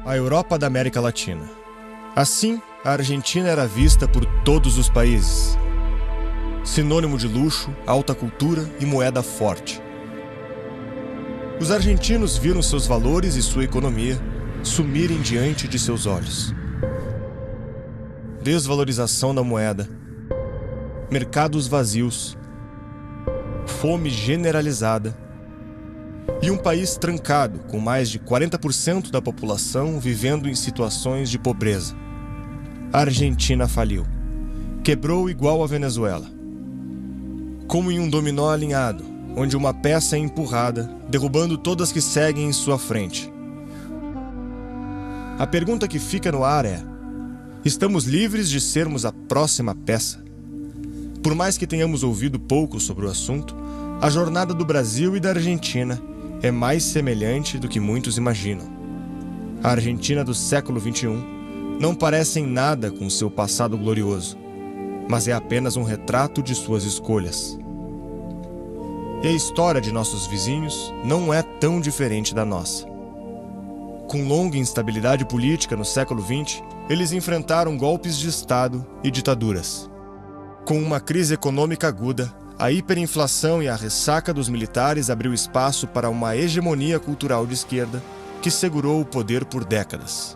A Europa da América Latina. Assim, a Argentina era vista por todos os países. Sinônimo de luxo, alta cultura e moeda forte. Os argentinos viram seus valores e sua economia sumirem diante de seus olhos. Desvalorização da moeda, mercados vazios, fome generalizada e um país trancado com mais de 40% da população vivendo em situações de pobreza. A Argentina faliu. Quebrou igual a Venezuela. Como em um dominó alinhado, onde uma peça é empurrada, derrubando todas que seguem em sua frente. A pergunta que fica no ar é: estamos livres de sermos a próxima peça? Por mais que tenhamos ouvido pouco sobre o assunto, a jornada do Brasil e da Argentina é mais semelhante do que muitos imaginam. A Argentina do século XXI não parece em nada com seu passado glorioso, mas é apenas um retrato de suas escolhas. E a história de nossos vizinhos não é tão diferente da nossa. Com longa instabilidade política no século XX, eles enfrentaram golpes de Estado e ditaduras. Com uma crise econômica aguda, a hiperinflação e a ressaca dos militares abriu espaço para uma hegemonia cultural de esquerda que segurou o poder por décadas.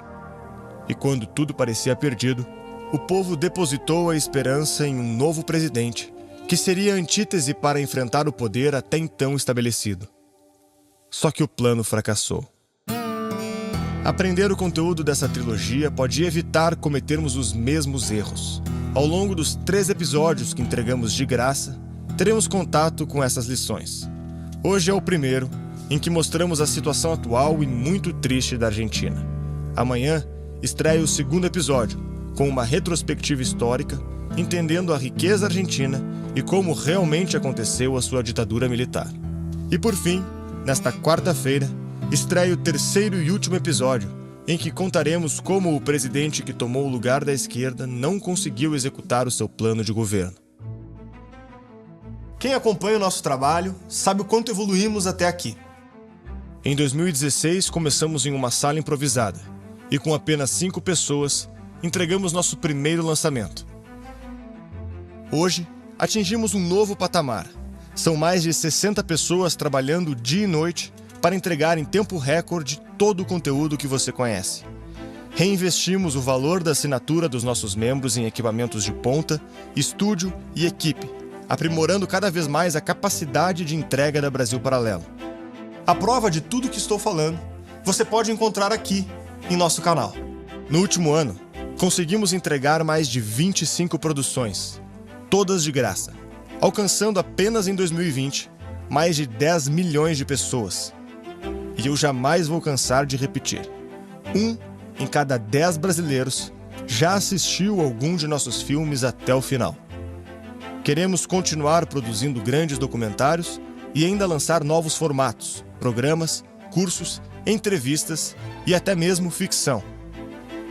E quando tudo parecia perdido, o povo depositou a esperança em um novo presidente, que seria a antítese para enfrentar o poder até então estabelecido. Só que o plano fracassou. Aprender o conteúdo dessa trilogia pode evitar cometermos os mesmos erros. Ao longo dos 3 episódios que entregamos de graça, teremos contato com essas lições. Hoje é o primeiro, em que mostramos a situação atual e muito triste da Argentina. Amanhã, estreia o 2º episódio, com uma retrospectiva histórica, entendendo a riqueza argentina e como realmente aconteceu a sua ditadura militar. E por fim, nesta quarta-feira, estreia o 3º e último episódio, em que contaremos como o presidente que tomou o lugar da esquerda não conseguiu executar o seu plano de governo. Quem acompanha o nosso trabalho sabe o quanto evoluímos até aqui. Em 2016, começamos em uma sala improvisada e com apenas 5 pessoas, entregamos nosso primeiro lançamento. Hoje, atingimos um novo patamar. São mais de 60 pessoas trabalhando dia e noite para entregar em tempo recorde todo o conteúdo que você conhece. Reinvestimos o valor da assinatura dos nossos membros em equipamentos de ponta, estúdio e equipe, aprimorando cada vez mais a capacidade de entrega da Brasil Paralelo. A prova de tudo que estou falando, você pode encontrar aqui, em nosso canal. No último ano, conseguimos entregar mais de 25 produções, todas de graça, alcançando apenas em 2020 mais de 10 milhões de pessoas. E eu jamais vou cansar de repetir: 1 em cada 10 brasileiros já assistiu algum de nossos filmes até o final. Queremos continuar produzindo grandes documentários e ainda lançar novos formatos, programas, cursos, entrevistas e até mesmo ficção.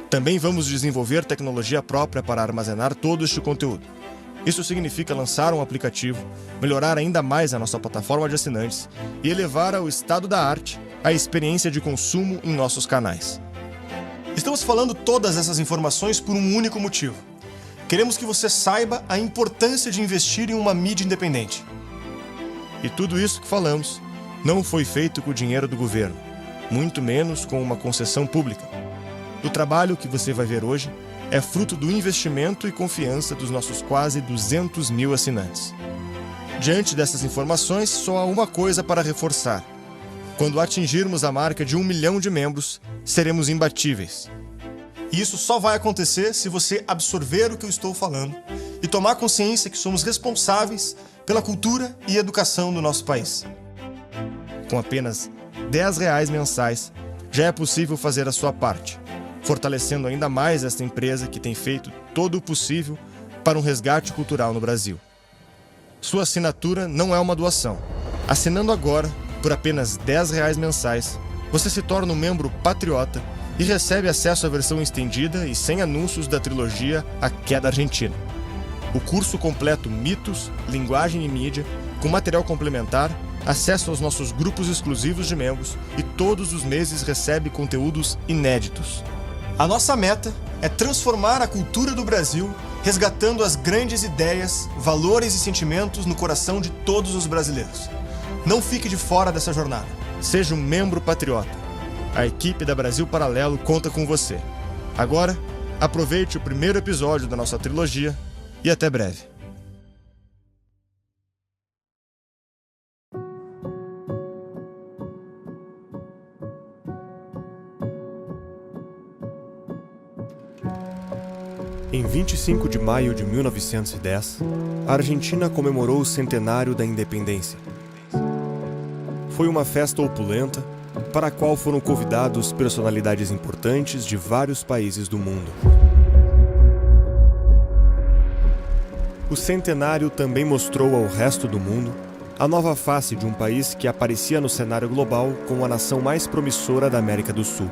Também vamos desenvolver tecnologia própria para armazenar todo este conteúdo. Isso significa lançar um aplicativo, melhorar ainda mais a nossa plataforma de assinantes e elevar ao estado da arte a experiência de consumo em nossos canais. Estamos falando todas essas informações por um único motivo. Queremos que você saiba a importância de investir em uma mídia independente. E tudo isso que falamos não foi feito com o dinheiro do governo, muito menos com uma concessão pública. O trabalho que você vai ver hoje é fruto do investimento e confiança dos nossos quase 200 mil assinantes. Diante dessas informações, só há uma coisa para reforçar. Quando atingirmos a marca de 1 milhão de membros, seremos imbatíveis. E isso só vai acontecer se você absorver o que eu estou falando e tomar consciência que somos responsáveis pela cultura e educação do nosso país. Com apenas R$10 mensais, já é possível fazer a sua parte, fortalecendo ainda mais esta empresa que tem feito todo o possível para um resgate cultural no Brasil. Sua assinatura não é uma doação. Assinando agora, por apenas R$10 mensais, você se torna um membro patriota e recebe acesso à versão estendida e sem anúncios da trilogia A Queda Argentina. O curso completo Mitos, Linguagem e Mídia, com material complementar, acesso aos nossos grupos exclusivos de membros e todos os meses recebe conteúdos inéditos. A nossa meta é transformar a cultura do Brasil, resgatando as grandes ideias, valores e sentimentos no coração de todos os brasileiros. Não fique de fora dessa jornada. Seja um membro patriota. A equipe da Brasil Paralelo conta com você. Agora, aproveite o primeiro episódio da nossa trilogia e até breve. Em 25 de maio de 1910, a Argentina comemorou o centenário da independência. Foi uma festa opulenta, para a qual foram convidados personalidades importantes de vários países do mundo. O centenário também mostrou ao resto do mundo a nova face de um país que aparecia no cenário global como a nação mais promissora da América do Sul.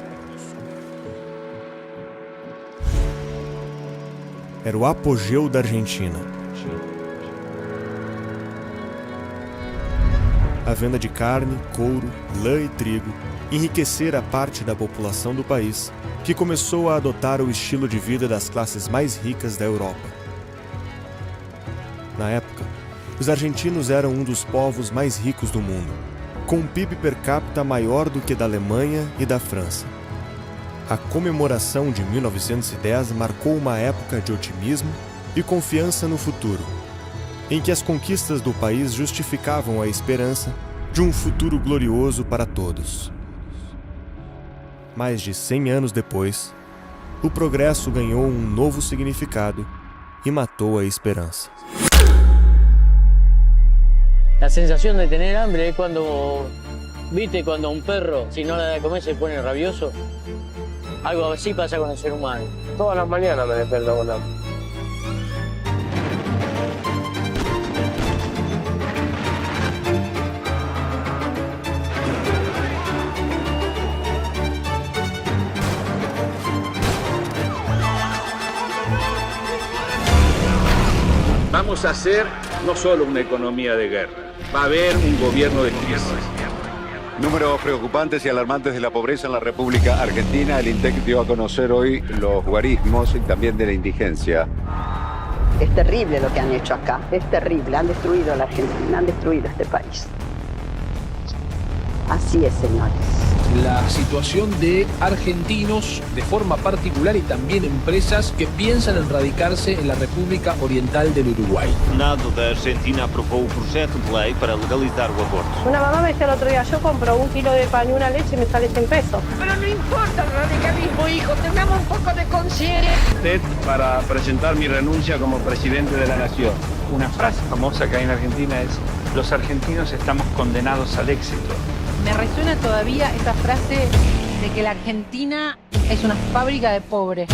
Era o apogeu da Argentina. A venda de carne, couro, lã e trigo enriquecera parte da população do país, que começou a adotar o estilo de vida das classes mais ricas da Europa. Na época, os argentinos eram um dos povos mais ricos do mundo, com um PIB per capita maior do que da Alemanha e da França. A comemoração de 1910 marcou uma época de otimismo e confiança no futuro, em que as conquistas do país justificavam a esperança de um futuro glorioso para todos. Mais de 100 anos depois, o progresso ganhou um novo significado e matou a esperança. La sensación de tener hambre es cuando, viste, cuando un perro, si no le da de comer, se pone rabioso. Algo así pasa con el ser humano. Todas las mañanas me despierto con hambre. Vamos a hacer no solo una economía de guerra, va a haber un gobierno de tierra. Números preocupantes y alarmantes de la pobreza en la República Argentina. El INTEC dio a conocer hoy los guarismos y también de la indigencia. Es terrible lo que han hecho acá, es terrible. Han destruido a la Argentina, han destruido este país. Así es, señores. La situación de argentinos de forma particular y también empresas que piensan en radicarse en la República Oriental del Uruguay. O Senado da Argentina aprobou o projeto de lei para legalizar o aborto. Una mamá me decía el otro día, yo compro 1 kilo de pan y una leche y me sale 100 pesos. Pero no importa el radicalismo, hijo, tengamos un poco de conciencia. Para presentar mi renuncia como presidente de la nación. Una frase famosa que hay en Argentina es: los argentinos estamos condenados al éxito. Me resuena todavía esa frase de que la Argentina es una fábrica de pobres.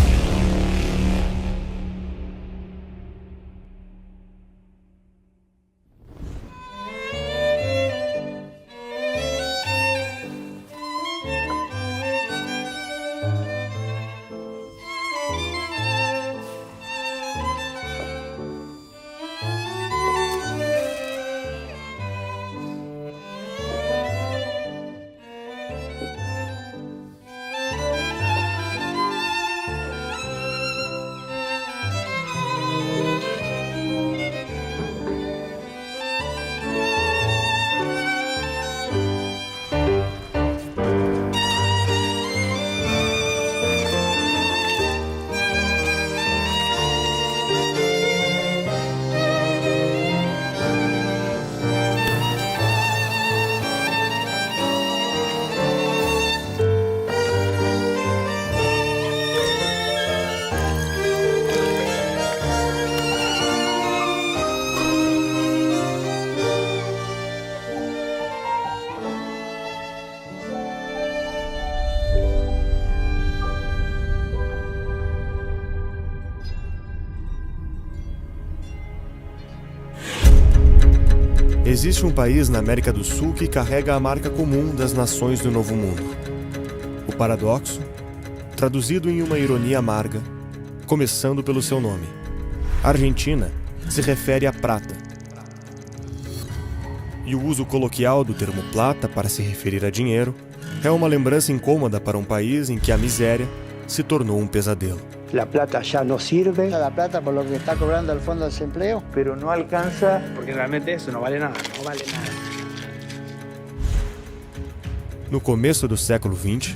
Existe um país na América do Sul que carrega a marca comum das nações do Novo Mundo. O paradoxo, traduzido em uma ironia amarga, começando pelo seu nome. Argentina se refere à prata. e o uso coloquial do termo plata para se referir a dinheiro é uma lembrança incômoda para um país em que a miséria se tornou um pesadelo. La plata ya no sirve. La plata por lo que está cobrando el Fondo de Desempleo. Pero no alcanza. Porque realmente eso no vale nada, no vale nada. No começo do século XX,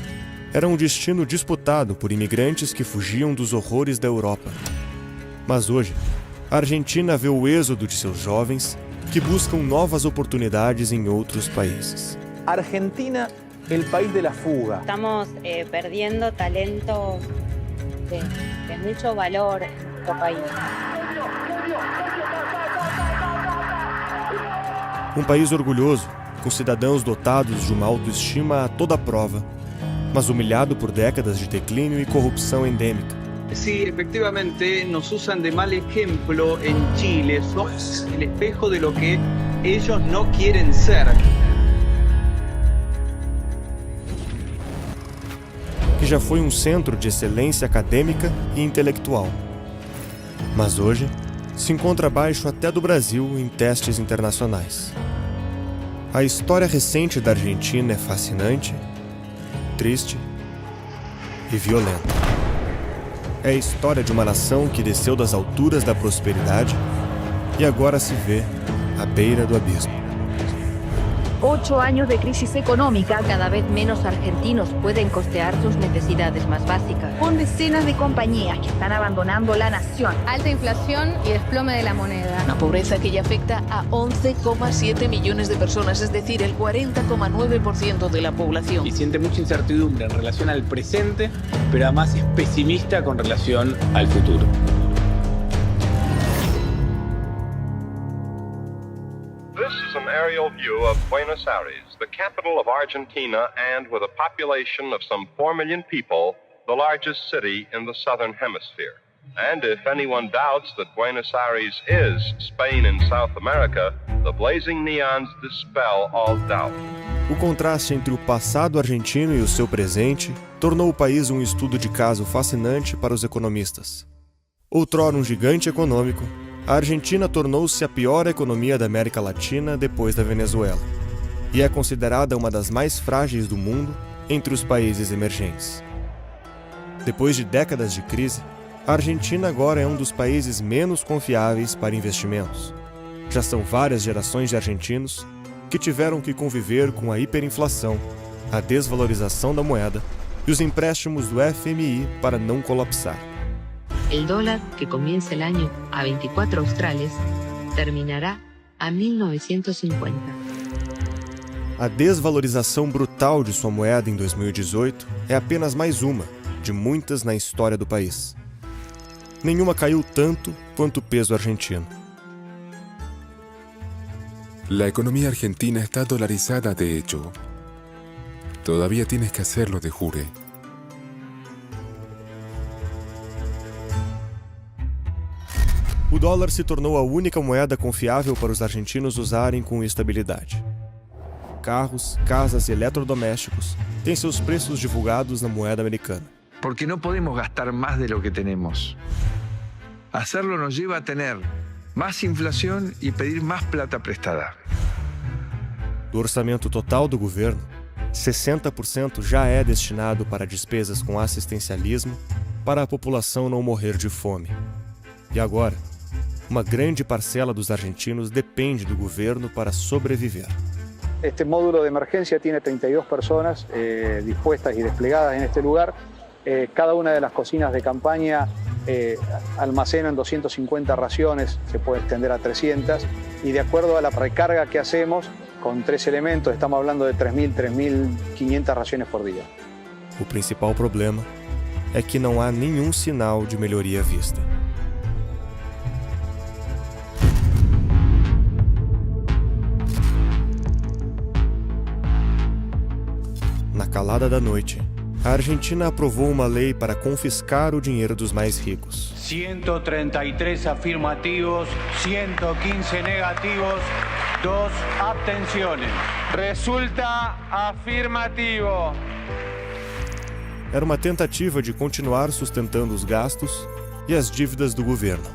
era um destino disputado por imigrantes que fugiam dos horrores da Europa. Mas hoje, a Argentina vê o êxodo de seus jovens que buscam novas oportunidades em outros países. Argentina, el país de la fuga. Estamos perdiendo talento de mucho valor en nuestro país. Um país orgulhoso, com cidadãos dotados de uma autoestima a toda prova, mas humilhado por décadas de declínio e corrupção endêmica. Sí, efectivamente nos usan de mal ejemplo en Chile. Somos el espejo de lo que ellos no quieren ser. Que já foi um centro de excelência acadêmica e intelectual. Mas hoje se encontra abaixo até do Brasil em testes internacionais. A história recente da Argentina é fascinante, triste e violenta. É a história de uma nação que desceu das alturas da prosperidade e agora se vê à beira do abismo. 8 años de crisis económica, cada vez menos argentinos pueden costear sus necesidades más básicas, con decenas de compañías que están abandonando la nación. Alta inflación y desplome de la moneda. Una pobreza que ya afecta a 11,7 millones de personas, es decir, el 40,9% de la población. Y siente mucha incertidumbre en relación al presente, pero además es pesimista con relación al futuro. This is an aerial view of Buenos Aires, the capital of Argentina, and with a population of some 4 million people, the largest city in the southern hemisphere. And if anyone doubts that Buenos Aires is Spain in South America, the blazing neons dispel all doubt. O contraste entre o passado argentino e o seu presente tornou o país um estudo de caso fascinante para os economistas. Outrora um gigante econômico, a Argentina tornou-se a pior economia da América Latina depois da Venezuela, e é considerada uma das mais frágeis do mundo entre os países emergentes. Depois de décadas de crise, a Argentina agora é um dos países menos confiáveis para investimentos. Já são várias gerações de argentinos que tiveram que conviver com a hiperinflação, a desvalorização da moeda e os empréstimos do FMI para não colapsar. El dólar, que comienza el año a 24 australes, terminará a 1950. A desvalorização brutal de sua moeda em 2018 é apenas mais uma de muitas na história do país. Nenhuma caiu tanto quanto o peso argentino. La economía argentina está dolarizada de hecho. Todavía tienes que hacerlo de jure. O dólar se tornou a única moeda confiável para os argentinos usarem com estabilidade. Carros, casas e eletrodomésticos têm seus preços divulgados na moeda americana. Porque no podemos gastar más de lo que tenemos. Hacerlo nos lleva a tener más inflación y pedir más plata prestada. Do orçamento total do governo, 60% já é destinado para despesas com assistencialismo para a população não morrer de fome. E agora, uma grande parcela dos argentinos depende do governo para sobreviver. Este módulo de emergencia tiene 32 personas dispuestas y desplegadas en este lugar. Cada una de las cocinas de campaña almacenan 250 raciones, se puede extender a 300, y de acuerdo a la recarga que hacemos, con 3 elementos, estamos hablando de 3.000, 3.500 raciones por día. O principal problema é que não há nenhum sinal de melhoria à vista. Na calada da noite, a Argentina aprovou uma lei para confiscar o dinheiro dos mais ricos. 133 afirmativos, 115 negativos, 2 abstenciones. Resulta afirmativo. Era uma tentativa de continuar sustentando os gastos e as dívidas do governo.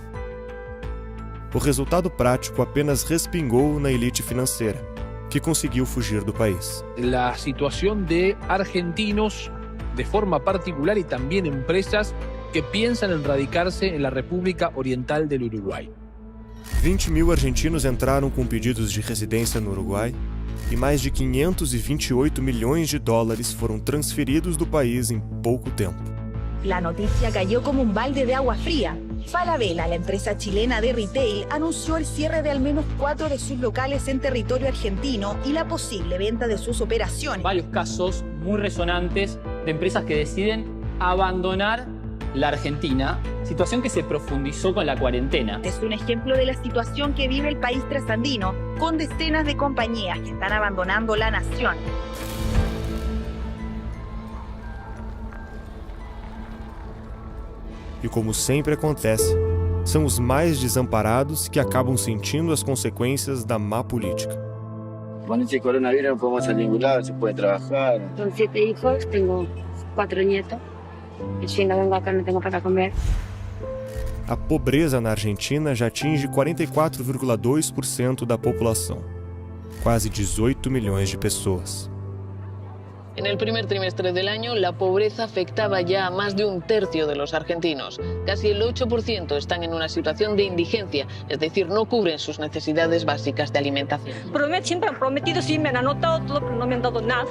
O resultado prático apenas respingou na elite financeira, que conseguiu fugir do país. La situación de argentinos de forma particular y también empresas que piensan en radicarse en la República Oriental del Uruguay. 20.000 argentinos entraram com pedidos de residência no Uruguai e mais de 528 milhões de dólares foram transferidos do país em pouco tempo. La noticia cayó como un balde de agua fría. Falabella, la empresa chilena de retail, anunció el cierre de al menos 4 de sus locales en territorio argentino y la posible venta de sus operaciones. Varios casos muy resonantes de empresas que deciden abandonar la Argentina, situación que se profundizó con la cuarentena. Es un ejemplo de la situación que vive el país trasandino, con decenas de compañías que están abandonando la nación. E como sempre acontece, são os mais desamparados que acabam sentindo as consequências da má política. Con este coronavirus no podemos salir a ningún lado, se puede trabajar. Son 7 hijos, tengo 4 nietos. Y si no vengo acá no tengo para comer. A pobreza na Argentina já atinge 44,2% da população, quase 18 milhões de pessoas. En el primer trimestre del año, la pobreza afectaba ya a más de un tercio de los argentinos. Casi el 8% están en una situación de indigencia, es decir, no cubren sus necesidades básicas de alimentación. Siempre han prometido, sí, me han anotado todo, pero no me han dado nada.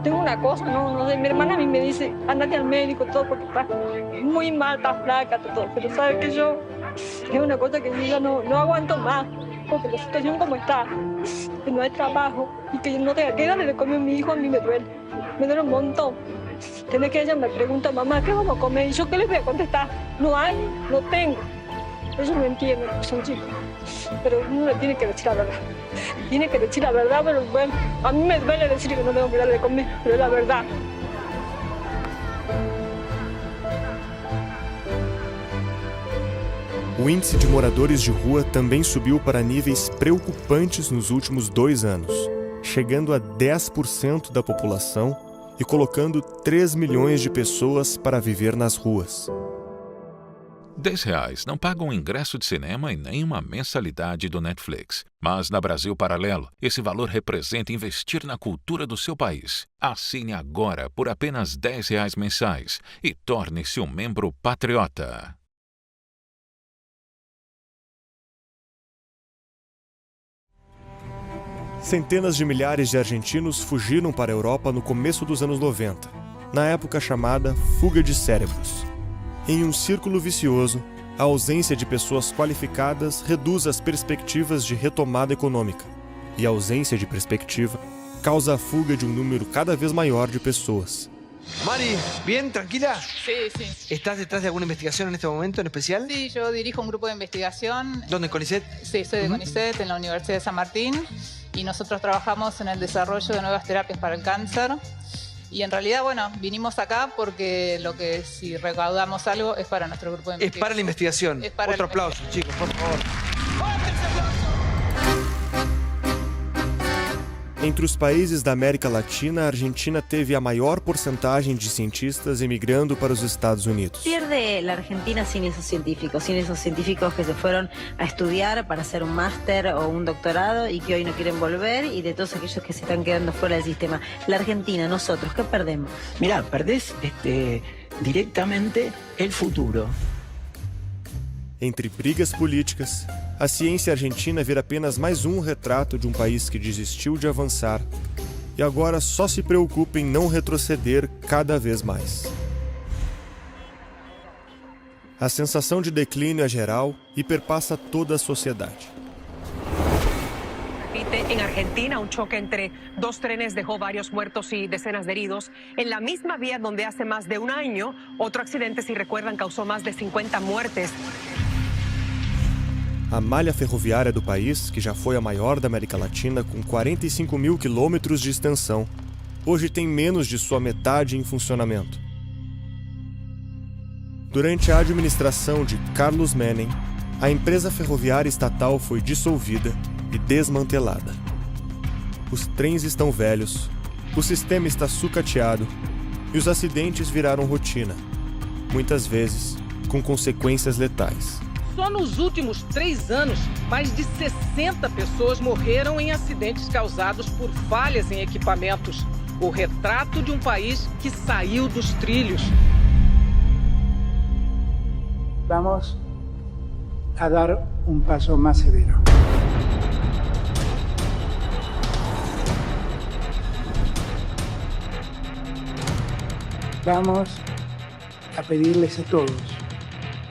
Tengo una cosa, no sé, mi hermana a mí me dice, andate al médico, todo, porque está muy mal, está flaca, todo. Pero sabe que yo, es una cosa que yo ya no aguanto más, porque la situación como está, que no hay trabajo y que yo no tenga que darle de comer a mi hijo, a mí me duele un montón. Tiene que ella me pregunta, mamá, ¿qué vamos a comer? Y yo, ¿qué les voy a contestar? No hay, no tengo. Ellos no entienden, son chicos. Pero uno le tiene que decir la verdad. Tiene que decir la verdad, pero bueno, a mí me duele decir que no tengo que darle de comer, pero es la verdad. O índice de moradores de rua também subiu para níveis preocupantes nos últimos 2 anos, chegando a 10% da população e colocando 3 milhões de pessoas para viver nas ruas. R$10 não paga um ingresso de cinema e nem uma mensalidade do Netflix. Mas na Brasil Paralelo, esse valor representa investir na cultura do seu país. Assine agora por apenas R$10 mensais e torne-se um membro patriota. Centenas de milhares de argentinos fugiram para a Europa no começo dos anos 90, na época chamada fuga de cérebros. Em um círculo vicioso, a ausência de pessoas qualificadas reduz as perspectivas de retomada econômica, e a ausência de perspectiva causa a fuga de um número cada vez maior de pessoas. Mari, ¿bien? ¿Tranquila? Sí, sí. ¿Estás detrás de alguna investigación en este momento en especial? Sí, yo dirijo un grupo de investigación. ¿Dónde, CONICET? Sí, soy de CONICET, en la Universidad de San Martín, y nosotros trabajamos en el desarrollo de nuevas terapias para el cáncer. Y en realidad, bueno, vinimos acá porque lo que si recaudamos algo es para nuestro grupo de investigación. Es para la investigación. Es para Otro aplauso, chicos, por favor. Entre os países da América Latina, a Argentina teve a maior porcentagem de cientistas emigrando para os Estados Unidos. Pierde la Argentina sin esos científicos que se fueron a estudiar para hacer un máster o un doctorado y que hoy no quieren volver, y de todos aquellos que se están quedando fuera del sistema. La Argentina, nosotros, ¿qué perdemos? Mirá, perdés directamente el futuro. Entre brigas políticas, a ciência argentina vira apenas mais um retrato de um país que desistiu de avançar e agora só se preocupa em não retroceder cada vez mais. A sensação de declínio é geral e perpassa toda a sociedade. En Argentina, un choque entre 2 trenes dejó varios muertos y decenas de heridos. En la misma vía donde hace más de un año, otro accidente, si recuerdan, causó más de 50 muertes. A malha ferroviária do país, que já foi a maior da América Latina, com 45 mil quilômetros de extensão, hoje tem menos de sua metade em funcionamento. Durante a administração de Carlos Menem, a empresa ferroviária estatal foi dissolvida e desmantelada. Os trens estão velhos, o sistema está sucateado e os acidentes viraram rotina, muitas vezes com consequências letais. Só nos últimos 3 anos, mais de 60 pessoas morreram em acidentes causados por falhas em equipamentos. O retrato de um país que saiu dos trilhos. Vamos a dar um passo mais severo. Vamos a pedirles a todos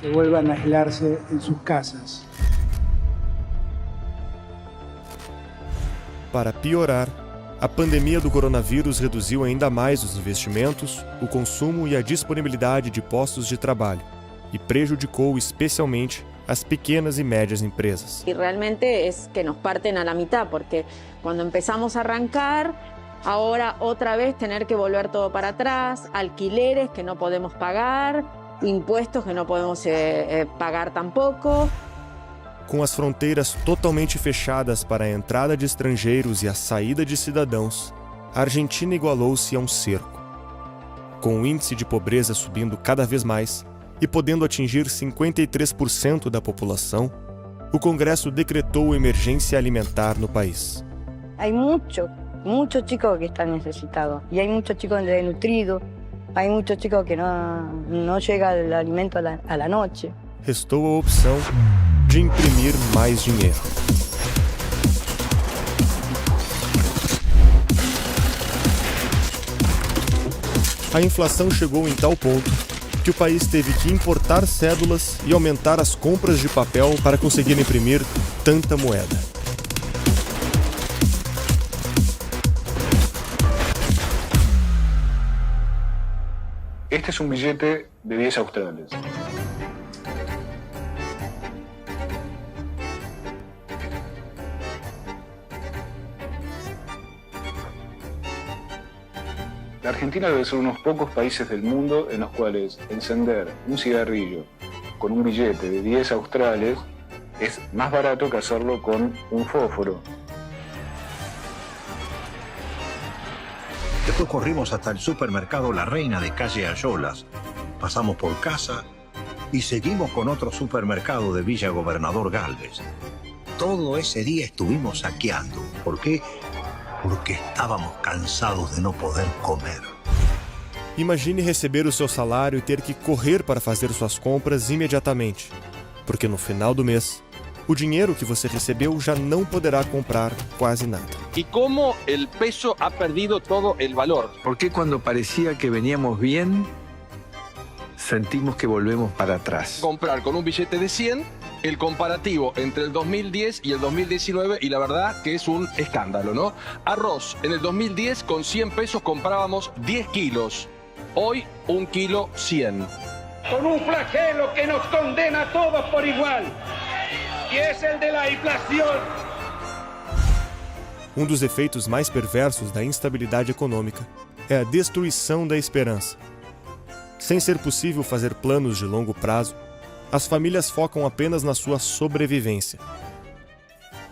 que vuelvan a aislarse en sus casas. Para piorar, a pandemia do coronavírus reduziu ainda mais os investimentos, o consumo e a disponibilidade de postos de trabalho e prejudicou especialmente as pequenas y médias empresas. Y realmente es que nos parten a la mitad, porque cuando empezamos a arrancar, ahora otra vez tener que volver todo para atrás, alquileres que no podemos pagar, impuestos que no podemos pagar tampoco. Com as fronteiras totalmente fechadas para a entrada de estrangeiros e a saída de cidadãos, a Argentina igualou-se a um cerco. Com o índice de pobreza subindo cada vez mais e podendo atingir 53% da população, o Congresso decretou emergência alimentar no país. Hay muchos chicos que están necesitados y hay muchos chicos desnutridos, hay muchos chicos que no llega el alimento a la noche. Restou a opção de imprimir mais dinheiro. A inflação chegou em tal ponto que o país teve que importar cédulas e aumentar as compras de papel para conseguir imprimir tanta moeda. Este es un billete de 10 australes. La Argentina debe ser uno de los pocos países del mundo en los cuales encender un cigarrillo con un billete de 10 australes es más barato que hacerlo con un fósforo. Después corrimos hasta el supermercado La Reina de calle Ayolas, pasamos por casa y seguimos con otro supermercado de Villa Gobernador Galvez. Todo ese día estuvimos saqueando. ¿Por qué? Porque estávamos cansados de no poder comer. Imagine receber o seu salário e ter que correr para fazer suas compras imediatamente, porque no final do mês, o dinheiro que você recebeu já não poderá comprar quase nada. Y cómo el peso ha perdido todo el valor. ¿Por qué cuando parecía que veníamos bien, sentimos que volvemos para atrás? Comprar con un billete de 100, el comparativo entre el 2010 y el 2019, y la verdad que es un escándalo, ¿no? Arroz, en el 2010 con 100 pesos comprábamos 10 kilos. Hoy, 1 kilo 100. Con un flagelo que nos condena a todos por igual, y es el de la inflación. Um dos efeitos mais perversos da instabilidade econômica é a destruição da esperança. Sem ser possível fazer planos de longo prazo, as famílias focam apenas na sua sobrevivência.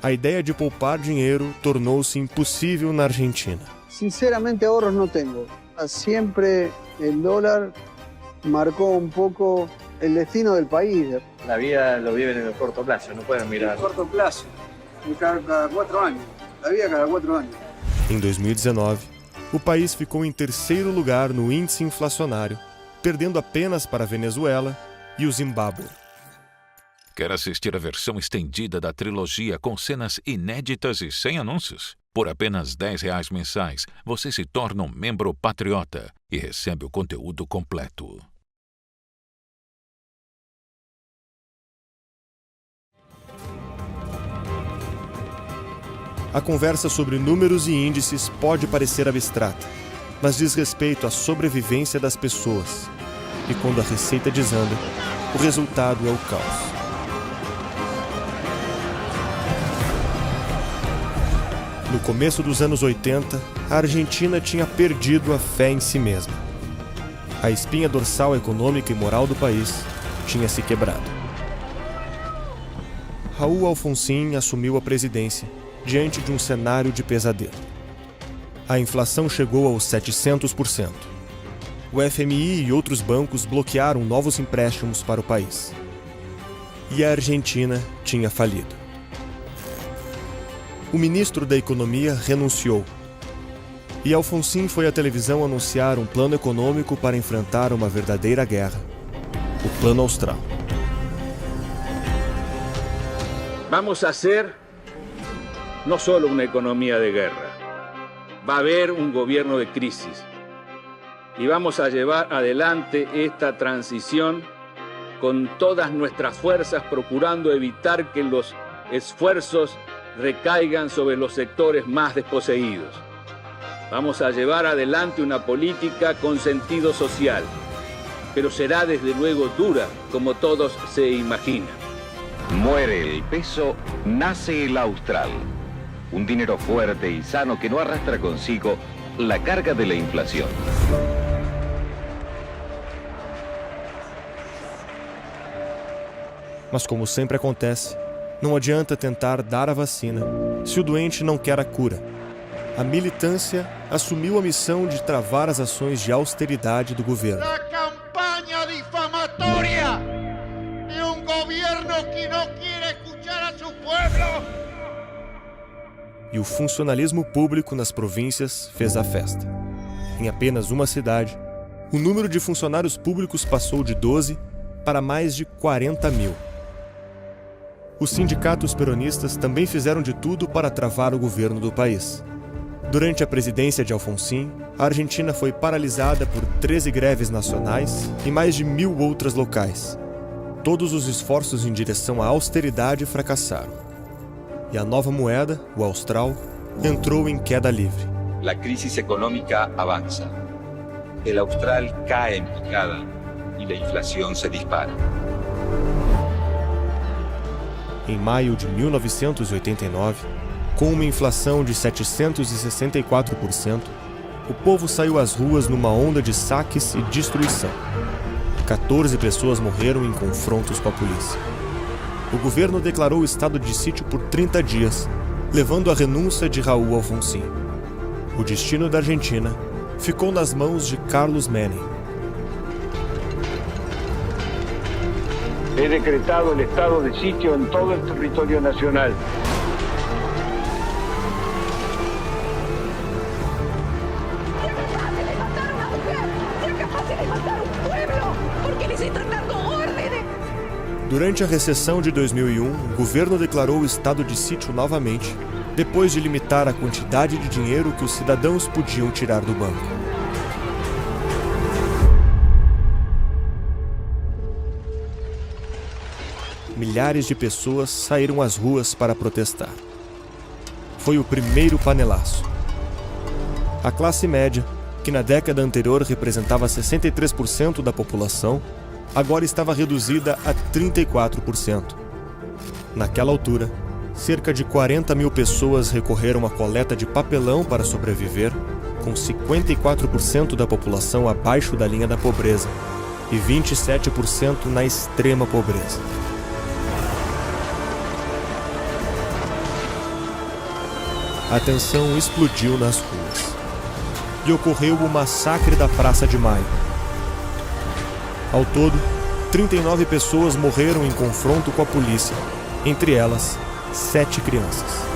A ideia de poupar dinheiro tornou-se impossível na Argentina. Sinceramente, ahorros no tengo. Siempre el dólar marcó un poco el destino del país. La vida lo viven en el corto plazo, no pueden mirar. En el corto plazo, cada 4 años. La vida cada 4 anos. Em 2019, o país ficou em terceiro lugar no índice inflacionário, perdendo apenas para a Venezuela e o Zimbábue. Quer assistir a versão estendida da trilogia com cenas inéditas e sem anúncios? Por apenas R$10 mensais, você se torna um membro patriota e recebe o conteúdo completo. A conversa sobre números e índices pode parecer abstrata, mas diz respeito à sobrevivência das pessoas. E quando a receita desanda, o resultado é o caos. No começo dos anos 80, a Argentina tinha perdido a fé em si mesma. A espinha dorsal econômica e moral do país tinha se quebrado. Raúl Alfonsín assumiu a presidência diante de um cenário de pesadelo. A inflação chegou aos 700%. O FMI e outros bancos bloquearam novos empréstimos para o país. e a Argentina tinha falido. O ministro da Economia renunciou e Alfonsín foi à televisão anunciar um plano econômico para enfrentar uma verdadeira guerra, o Plano Austral. Vamos a hacer no solo una economía de guerra, va a haber un gobierno de crisis y vamos a llevar adelante esta transición con todas nuestras fuerzas, procurando evitar que los esfuerzos recaigan sobre los sectores más desposeídos. Vamos a llevar adelante una política con sentido social, pero será desde luego dura, como todos se imaginan. Muere el peso, nace el austral. Un dinero fuerte y sano que no arrastra consigo la carga de la inflación. Mas como sempre acontece, não adianta tentar dar a vacina se o doente não quer a cura. A militância assumiu a missão de travar as ações de austeridade do governo. A campanha difamatória de um governo que não quer escutar a seu povo. E o funcionalismo público nas províncias fez a festa. Em apenas uma cidade, o número de funcionários públicos passou de 12 para mais de 40 mil. Os sindicatos peronistas também fizeram de tudo para travar o governo do país. Durante a presidência de Alfonsín, a Argentina foi paralisada por 13 greves nacionais e mais de 1.000 outras locais. Todos os esforços em direção à austeridade fracassaram. E a nova moeda, o austral, entrou em queda livre. La crisis económica avanza. El austral cae en picada y la inflación se dispara. Em maio de 1989, com uma inflação de 764%, o povo saiu às ruas numa onda de saques e destruição. 14 pessoas morreram em confrontos com a polícia. O governo declarou estado de sítio por 30 dias, levando à renúncia de Raúl Alfonsín. O destino da Argentina ficou nas mãos de Carlos Menem. He decretado el estado de sitio en todo el territorio nacional. Durante a recessão de 2001, o governo declarou o estado de sítio novamente, depois de limitar a quantidade de dinheiro que os cidadãos podiam tirar do banco. Milhares de pessoas saíram às ruas para protestar. Foi o primeiro panelaço. A classe média, que na década anterior representava 63% da população, agora estava reduzida a 34%. Naquela altura, cerca de 40 mil pessoas recorreram à coleta de papelão para sobreviver, com 54% da população abaixo da linha da pobreza e 27% na extrema pobreza. A tensão explodiu nas ruas. E ocorreu o massacre da Praça de Maio. Ao todo, 39 pessoas morreram em confronto com a polícia, entre elas, 7 crianças.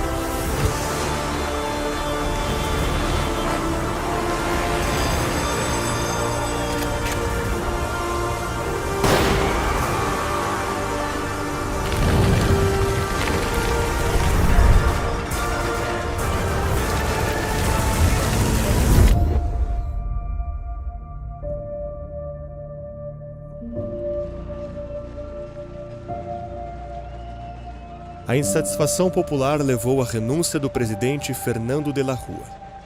A insatisfação popular levou à renúncia do presidente Fernando de la Rúa.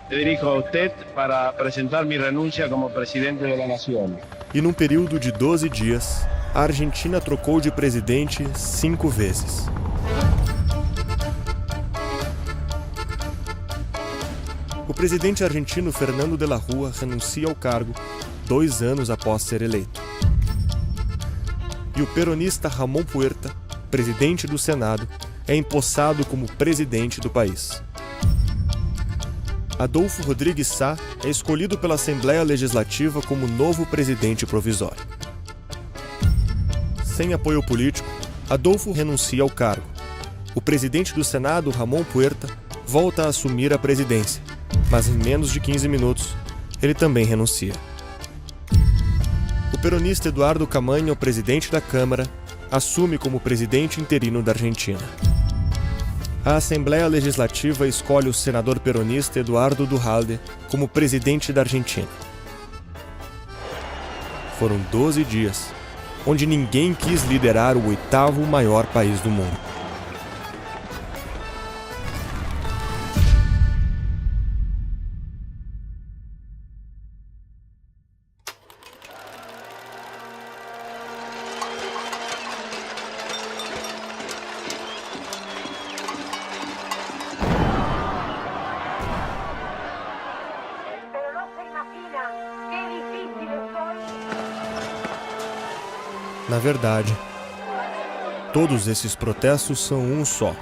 Me dirijo a usted para presentar mi renuncia como presidente de la nación. E num período de 12 dias, a Argentina trocou de presidente 5 vezes. O presidente argentino Fernando de la Rúa renuncia ao cargo 2 anos após ser eleito. E o peronista Ramón Puerta, presidente do Senado, é empossado como presidente do país. Adolfo Rodrigues Sá é escolhido pela Assembleia Legislativa como novo presidente provisório. Sem apoio político, Adolfo renuncia ao cargo. O presidente do Senado, Ramon Puerta, volta a assumir a presidência, mas em menos de 15 minutos, ele também renuncia. O peronista Eduardo Camanha, o presidente da Câmara, assume como presidente interino da Argentina. A Assembleia Legislativa escolhe o senador peronista Eduardo Duhalde como presidente da Argentina. Foram 12 dias, onde ninguém quis liderar o 8º maior país do mundo. Na verdade, todos esses protestos são um só.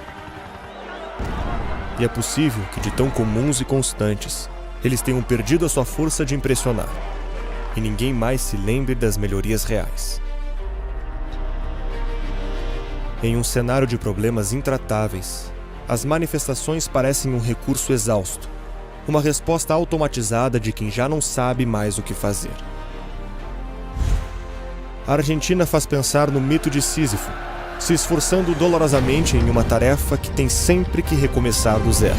E é possível que, de tão comuns e constantes, eles tenham perdido a sua força de impressionar, e ninguém mais se lembre das melhorias reais. Em um cenário de problemas intratáveis, as manifestações parecem um recurso exausto, uma resposta automatizada de quem já não sabe mais o que fazer. A Argentina faz pensar no mito de Sísifo, se esforçando dolorosamente em uma tarefa que tem sempre que recomeçar do zero.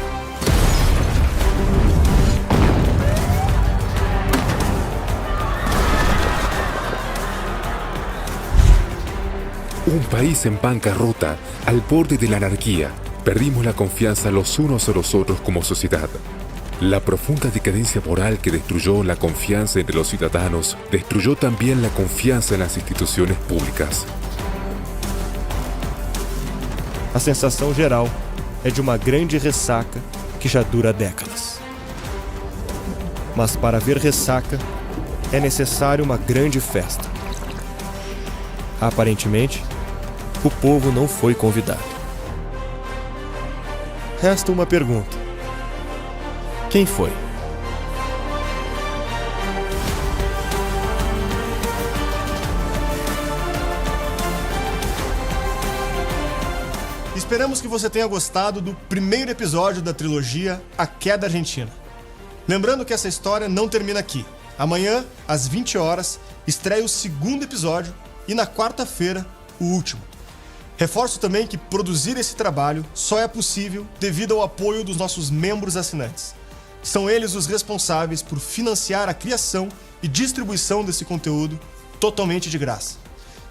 Un país en bancarrota, al borde de la anarquía. Perdimos la confianza los unos a los otros como sociedad. La profunda decadencia moral que destruyó la confianza entre los ciudadanos destruyó también la confianza en las instituciones públicas. A sensação geral é de uma grande ressaca que já dura décadas. Mas para haver ressaca, é necessário uma grande festa. Aparentemente, o povo não foi convidado. Resta uma pergunta. Quem foi? Esperamos que você tenha gostado do primeiro episódio da trilogia A Queda Argentina. Lembrando que essa história não termina aqui. Amanhã, às 20 horas, estreia o segundo episódio e na quarta-feira, o último. Reforço também que produzir esse trabalho só é possível devido ao apoio dos nossos membros assinantes. São eles os responsáveis por financiar a criação e distribuição desse conteúdo totalmente de graça.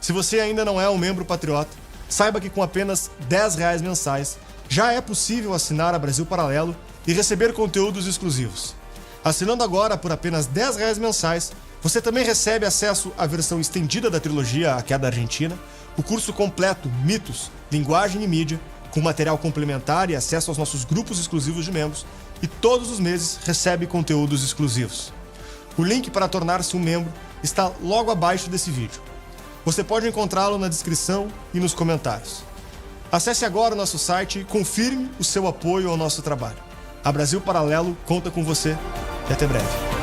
Se você ainda não é um membro patriota, saiba que com apenas R$10 mensais já é possível assinar a Brasil Paralelo e receber conteúdos exclusivos. Assinando agora por apenas R$10 mensais, você também recebe acesso à versão estendida da trilogia A Queda Argentina, o curso completo Mitos, Linguagem e Mídia, com material complementar e acesso aos nossos grupos exclusivos de membros, e todos os meses recebe conteúdos exclusivos. O link para tornar-se um membro está logo abaixo desse vídeo. Você pode encontrá-lo na descrição e nos comentários. Acesse agora o nosso site e confirme o seu apoio ao nosso trabalho. A Brasil Paralelo conta com você e até breve.